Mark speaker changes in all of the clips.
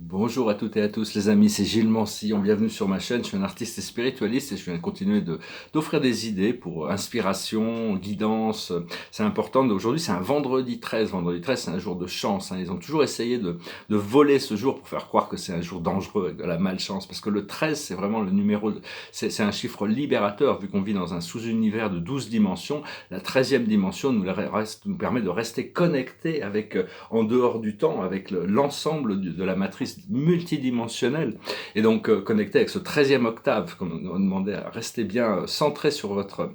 Speaker 1: Bonjour à toutes et à tous les amis, c'est Gilles Mancillon, bienvenue sur ma chaîne. Je suis un artiste et spiritualiste et je viens continuer d'offrir des idées pour inspiration, guidance. C'est important. Aujourd'hui c'est un vendredi 13. Vendredi 13 c'est un jour de chance, hein. Ils ont toujours essayé de voler ce jour pour faire croire que c'est un jour dangereux avec de la malchance, parce que le 13 c'est vraiment le numéro, c'est un chiffre libérateur vu qu'on vit dans un sous-univers de 12 dimensions. La 13e dimension nous permet de rester connectés avec en dehors du temps, avec l'ensemble de la matrice multidimensionnelle, et donc connecté avec ce 13e octave, comme on demandait à rester bien centré sur votre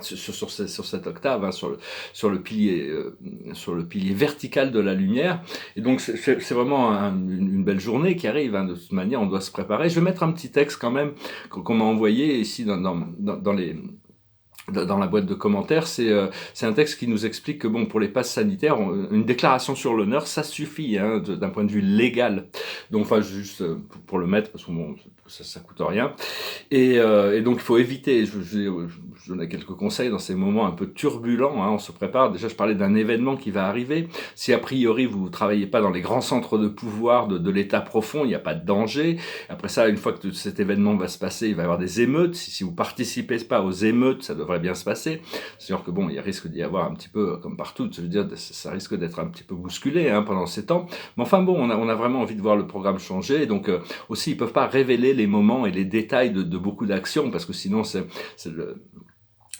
Speaker 1: sur cette octave, hein, sur le pilier vertical de la lumière. Et donc c'est vraiment une belle journée qui arrive, hein. De toute manière on doit se préparer. Je vais mettre un petit texte quand même qu'on m'a envoyé ici dans la boîte de commentaires. C'est un texte qui nous explique que bon, pour les passes sanitaires, une déclaration sur l'honneur, ça suffit, hein, d'un point de vue légal. Donc enfin juste pour le mettre, parce que bon, ça coûte rien. Et donc il faut éviter, je donne quelques conseils dans ces moments un peu turbulents, hein. On se prépare. Déjà je parlais d'un événement qui va arriver. Si a priori vous ne travaillez pas dans les grands centres de pouvoir de l'état profond, il n'y a pas de danger. Après ça, une fois que cet événement va se passer, il va y avoir des émeutes. Si vous participez pas aux émeutes, ça devrait bien se passer. C'est sûr que bon, il risque d'y avoir un petit peu, comme partout, je veux dire, ça risque d'être un petit peu bousculé, hein, pendant ces temps. Mais enfin bon, on a vraiment envie de voir le programme changer. Et donc aussi, ils peuvent pas révéler les moments et les détails de beaucoup d'actions, parce que sinon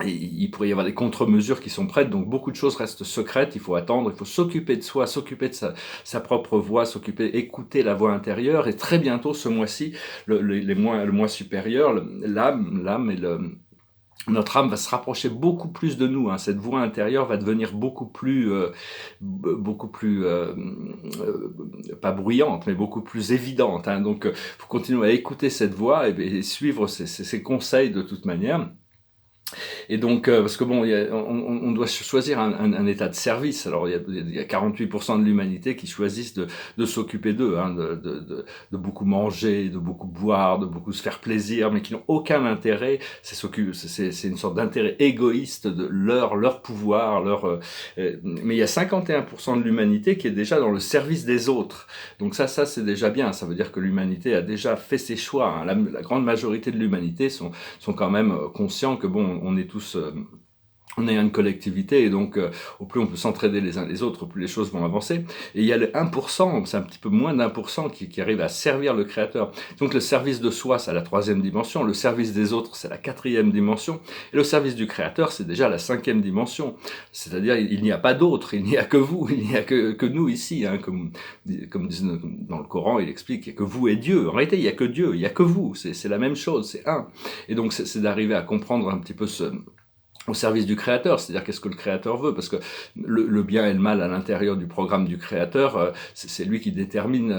Speaker 1: il pourrait y avoir des contre-mesures qui sont prêtes, donc beaucoup de choses restent secrètes. Il faut attendre, il faut s'occuper de soi, s'occuper de sa propre voix, écouter la voix intérieure. Et très bientôt, ce mois-ci, le mois supérieur, l'âme et notre âme va se rapprocher beaucoup plus de nous, hein. Cette voix intérieure va devenir beaucoup plus pas bruyante, mais beaucoup plus évidente, hein. Donc, faut continuer à écouter cette voix et suivre ses conseils de toute manière. Et donc, parce que bon, on doit choisir un état de service. Alors, il y a 48% de l'humanité qui choisissent de s'occuper d'eux, hein, de beaucoup manger, de beaucoup boire, de beaucoup se faire plaisir, mais qui n'ont aucun intérêt. C'est une sorte d'intérêt égoïste de leur pouvoir, mais il y a 51% de l'humanité qui est déjà dans le service des autres. Donc ça c'est déjà bien. Ça veut dire que l'humanité a déjà fait ses choix, hein. La grande majorité de l'humanité sont quand même conscients que bon, on est tous on est une collectivité, et donc au plus on peut s'entraider les uns les autres, au plus les choses vont avancer. Et il y a le 1%, c'est un petit peu moins d'1% qui arrive à servir le Créateur. Donc le service de soi, c'est la 3e dimension, le service des autres, c'est la 4e dimension, et le service du Créateur, c'est déjà la 5e dimension. C'est-à-dire, il n'y a pas d'autre, il n'y a que vous, il n'y a que nous ici, hein, comme dit dans le Coran, il explique, il n'y a que vous et Dieu. En réalité, il n'y a que Dieu, il n'y a que vous, c'est la même chose, c'est un. Et donc c'est d'arriver à comprendre un petit peu au service du créateur, c'est-à-dire qu'est-ce que le créateur veut, parce que le bien et le mal à l'intérieur du programme du créateur, c'est lui qui détermine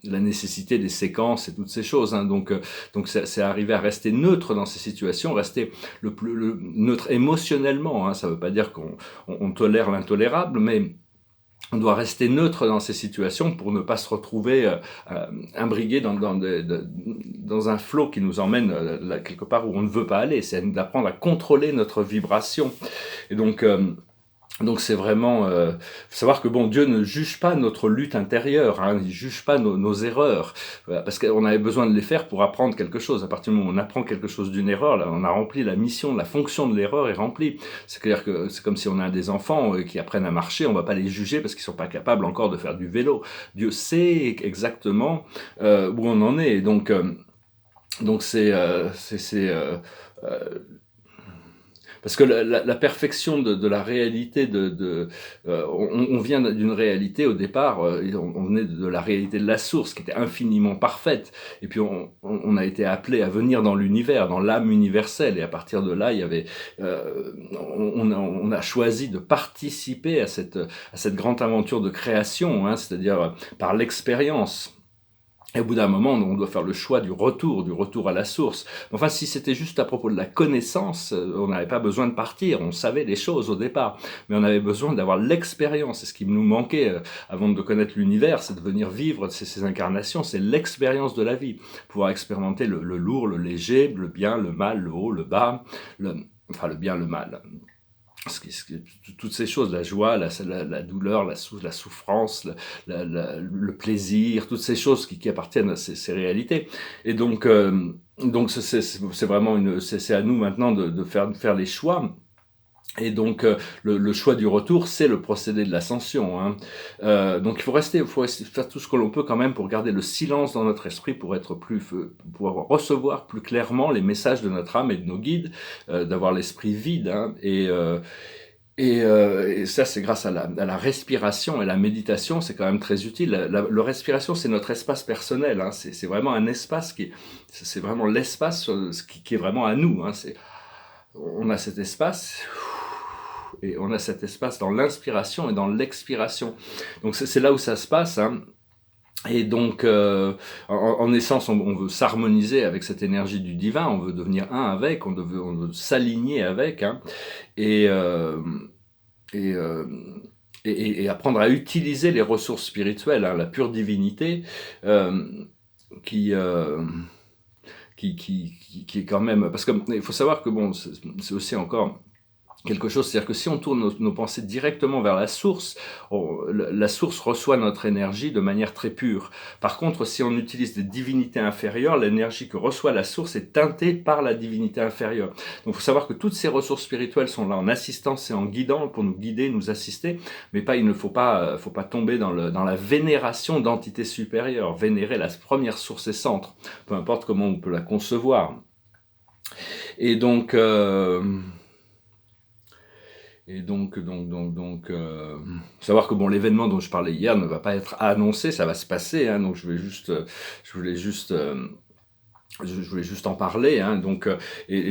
Speaker 1: la nécessité des séquences et toutes ces choses, hein. Donc c'est arriver à rester neutre dans ces situations, rester neutre émotionnellement, hein. Ça veut pas dire qu'on tolère l'intolérable, mais on doit rester neutre dans ces situations pour ne pas se retrouver imbrigué dans un flot qui nous emmène quelque part où on ne veut pas aller. C'est d'apprendre à contrôler notre vibration. Et donc c'est vraiment savoir que bon, Dieu ne juge pas notre lutte intérieure, hein, il juge pas nos erreurs, parce qu'on avait besoin de les faire pour apprendre quelque chose. À partir du moment où on apprend quelque chose d'une erreur, là, on a rempli la mission, la fonction de l'erreur est remplie. C'est-à-dire que c'est comme si on a des enfants qui apprennent à marcher, on va pas les juger parce qu'ils sont pas capables encore de faire du vélo. Dieu sait exactement où on en est. Donc parce que la perfection de la réalité, on vient d'une réalité au départ, on venait de la réalité de la source qui était infiniment parfaite, et puis on a été appelé à venir dans l'univers, dans l'âme universelle, et à partir de là, il y avait, on a choisi de participer à cette grande aventure de création, hein, c'est-à-dire par l'expérience. Et au bout d'un moment, on doit faire le choix du retour à la source. Enfin, si c'était juste à propos de la connaissance, on n'avait pas besoin de partir, on savait les choses au départ, mais on avait besoin d'avoir l'expérience. C'est ce qui nous manquait avant de connaître l'univers, c'est de venir vivre ces incarnations, c'est l'expérience de la vie, pouvoir expérimenter le lourd, le léger, le bien, le mal, le haut, le bas, enfin le bien, le mal. toutes ces choses, la joie, la douleur, la souffrance, le plaisir, toutes ces choses qui appartiennent à ces réalités. Et donc c'est vraiment c'est à nous maintenant de faire les choix. Et donc le choix du retour, c'est le procédé de l'ascension, hein. Donc il faut faire tout ce que l'on peut quand même pour garder le silence dans notre esprit, pour pouvoir recevoir plus clairement les messages de notre âme et de nos guides, d'avoir l'esprit vide, hein. Et ça, c'est grâce à la respiration et la méditation, c'est quand même très utile. La respiration, c'est notre espace personnel, hein. C'est vraiment un espace c'est vraiment l'espace qui est vraiment à nous, hein. On a cet espace, et on a cet espace dans l'inspiration et dans l'expiration. Donc c'est là où ça se passe, hein. Et donc, en essence, on veut s'harmoniser avec cette énergie du divin, on veut devenir un avec, on veut s'aligner avec, hein. Et, euh, et, euh, et apprendre à utiliser les ressources spirituelles, hein, la pure divinité, euh, qui, euh, qui est quand même... Parce qu'il faut savoir que bon, c'est aussi encore quelque chose, c'est-à-dire que si on tourne nos pensées directement vers la source reçoit notre énergie de manière très pure. Par contre, si on utilise des divinités inférieures, l'énergie que reçoit la source est teintée par la divinité inférieure. Donc il faut savoir que toutes ces ressources spirituelles sont là en assistance et en guidant, pour nous guider, nous assister, mais il ne faut pas tomber dans la vénération d'entités supérieures, vénérer la première source et centre, peu importe comment on peut la concevoir. Et donc... savoir que bon, l'événement dont je parlais hier ne va pas être annoncé, ça va se passer, hein, donc je voulais juste en parler, hein, donc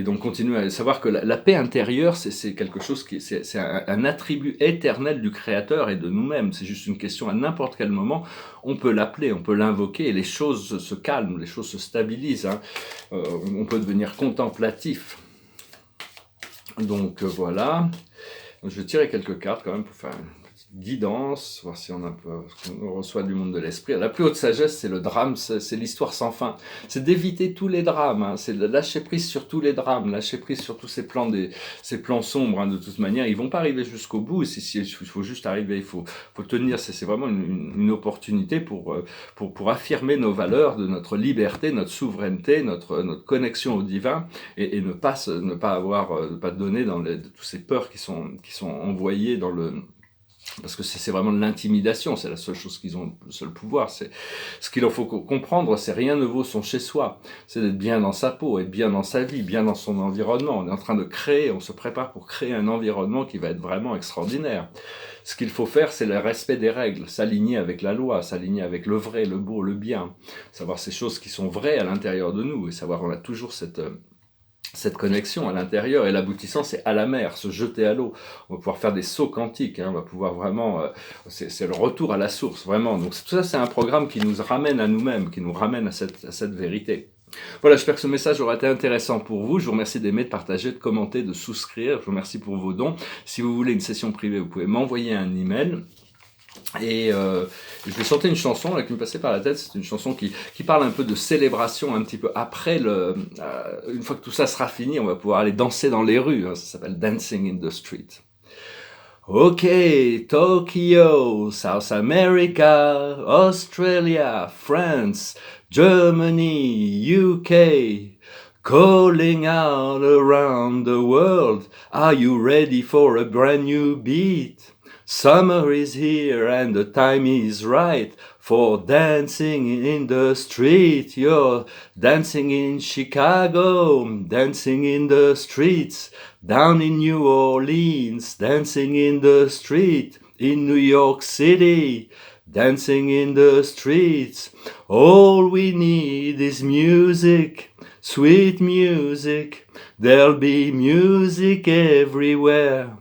Speaker 1: donc continuer à savoir que la paix intérieure, c'est quelque chose c'est un attribut éternel du Créateur et de nous-mêmes. C'est juste une question, à n'importe quel moment, on peut l'appeler, on peut l'invoquer, et les choses se calment, les choses se stabilisent, hein. On peut devenir contemplatif. Donc voilà. Je vais tirer quelques cartes quand même pour faire une petite guidance, voir si on reçoit du monde de l'esprit. La plus haute sagesse, c'est le drame, c'est l'histoire sans fin. C'est d'éviter tous les drames, hein. C'est de lâcher prise sur tous les drames, lâcher prise sur tous ces plans sombres, hein. De toute manière, ils vont pas arriver jusqu'au bout. Il faut juste arriver, il faut tenir. C'est vraiment une opportunité pour affirmer nos valeurs, de notre liberté, notre souveraineté, notre connexion au divin, et ne pas donner dans tous ces peurs qui sont envoyées dans parce que c'est vraiment de l'intimidation, c'est la seule chose qu'ils ont, le seul pouvoir. Ce qu'il faut comprendre, c'est rien ne vaut son chez-soi. C'est d'être bien dans sa peau, être bien dans sa vie, bien dans son environnement. On est en train de créer, on se prépare pour créer un environnement qui va être vraiment extraordinaire. Ce qu'il faut faire, c'est le respect des règles, s'aligner avec la loi, s'aligner avec le vrai, le beau, le bien. Savoir ces choses qui sont vraies à l'intérieur de nous, et savoir qu'on a toujours cette connexion à l'intérieur, et l'aboutissant, c'est à la mer, se jeter à l'eau. On va pouvoir faire des sauts quantiques, hein, on va pouvoir vraiment... c'est le retour à la source, vraiment. Donc tout ça, c'est un programme qui nous ramène à nous-mêmes, qui nous ramène à cette vérité. Voilà, j'espère que ce message aura été intéressant pour vous. Je vous remercie d'aimer, de partager, de commenter, de souscrire. Je vous remercie pour vos dons. Si vous voulez une session privée, vous pouvez m'envoyer un email. Et je vais chanter une chanson là, qui me passait par la tête. C'est une chanson qui parle un peu de célébration un petit peu après une fois que tout ça sera fini, on va pouvoir aller danser dans les rues, hein. Ça s'appelle Dancing in the Street. Ok, Tokyo, South America, Australia, France, Germany, UK, calling out around the world. Are you ready for a brand new beat? Summer is here and the time is right for dancing in the street. You're dancing in Chicago, dancing in the streets. Down in New Orleans, dancing in the street. In New York City, dancing in the streets. All we need is music, sweet music. There'll be music everywhere.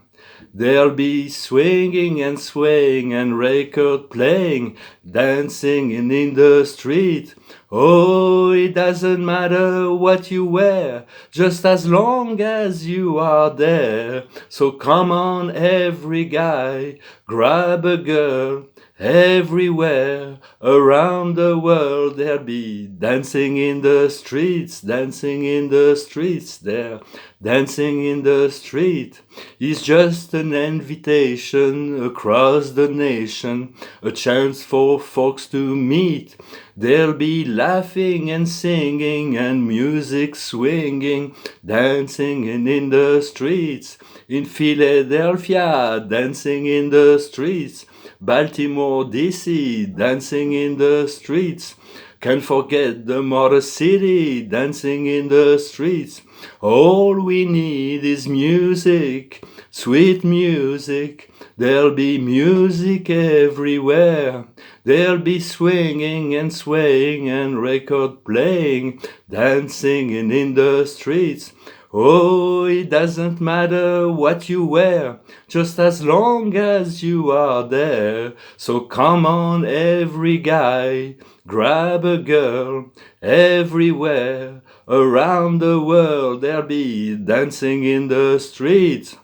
Speaker 1: There'll be swinging and swaying and record playing, dancing in the street. Oh, it doesn't matter what you wear, just as long as you are there. So come on, every guy, grab a girl Everywhere around the world there'll be dancing in the streets, dancing in the streets there. Dancing in the street is just an invitation across the nation, a chance for folks to meet. There'll be laughing and singing and music swinging, dancing in the streets. In Philadelphia, dancing in the streets. Baltimore, D.C., dancing in the streets. Can't forget the Motor City, dancing in the streets. All we need is music, sweet music. There'll be music everywhere. There'll be swinging and swaying and record playing, dancing in the streets. Oh, it doesn't matter what you wear, just as long as you are there. So come on, every guy, grab a girl. Everywhere around the world there'll be dancing in the streets.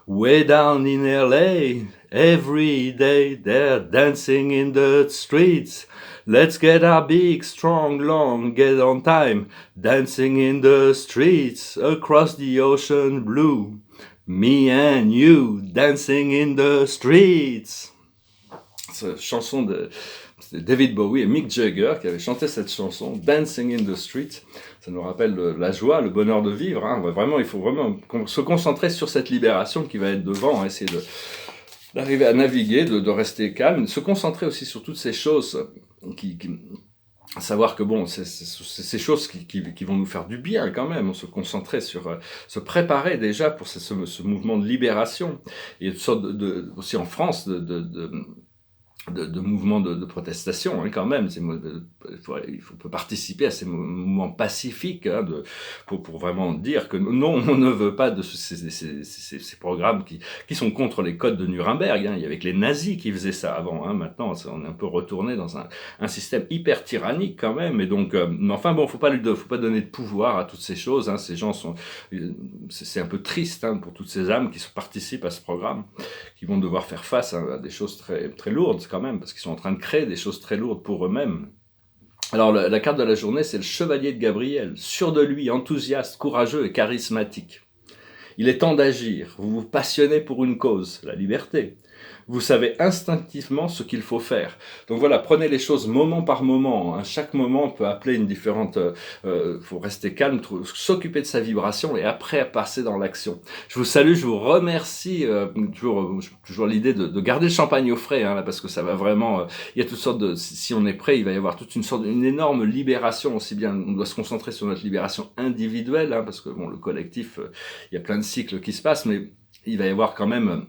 Speaker 1: Way down in LA, every day they're dancing in the streets. Let's get our big, strong, long, get on time, dancing in the streets, across the ocean blue. Me and you, dancing in the streets. Cette chanson de David Bowie et Mick Jagger qui avaient chanté cette chanson, Dancing in the Streets. Ça nous rappelle la joie, le bonheur de vivre. Hein. Vraiment, il faut vraiment se concentrer sur cette libération qui va être devant, hein, essayer d'arriver à naviguer, de rester calme, se concentrer aussi sur toutes ces choses savoir que bon, c'est ces choses qui vont nous faire du bien quand même, se concentrer sur, se préparer déjà pour ce mouvement de libération. Il y a toutes sortes aussi en France de mouvements de protestation, hein, quand même. Il faut participer à ces mouvements pacifiques, hein, pour vraiment dire que non, on ne veut pas de ces programmes qui sont contre les codes de Nuremberg. Hein. Il y avait que les nazis qui faisaient ça avant. Hein. Maintenant, on est un peu retourné dans un système hyper tyrannique quand même. Et donc, mais enfin bon, faut pas donner de pouvoir à toutes ces choses. Hein. Ces gens c'est un peu triste, hein, pour toutes ces âmes qui participent à ce programme, qui vont devoir faire face à des choses très très lourdes quand même, parce qu'ils sont en train de créer des choses très lourdes pour eux-mêmes. Alors la carte de la journée, c'est le chevalier de Gabriel, sûr de lui, enthousiaste, courageux et charismatique. Il est temps d'agir, vous vous passionnez pour une cause, la liberté. Vous savez instinctivement ce qu'il faut faire. Donc voilà, prenez les choses moment par moment. Hein. Chaque moment peut appeler une différente... faut rester calme, s'occuper de sa vibration et après passer dans l'action. Je vous salue, je vous remercie. Toujours l'idée de garder le champagne au frais, hein, là, parce que ça va vraiment... il y a toutes sortes de... Si on est prêt, il va y avoir toute une énorme libération. Aussi bien, on doit se concentrer sur notre libération individuelle, hein, parce que bon, le collectif, il y a plein de cycles qui se passent, mais il va y avoir quand même...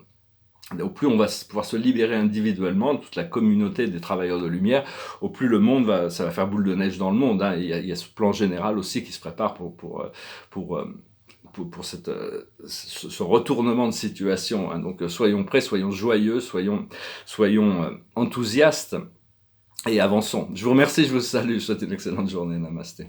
Speaker 1: Au plus on va pouvoir se libérer individuellement, toute la communauté des travailleurs de lumière, au plus le monde ça va faire boule de neige dans le monde. Hein. Il y a ce plan général aussi qui se prépare pour ce retournement de situation. Hein. Donc soyons prêts, soyons joyeux, soyons enthousiastes et avançons. Je vous remercie, je vous salue, je vous souhaite une excellente journée. Namasté.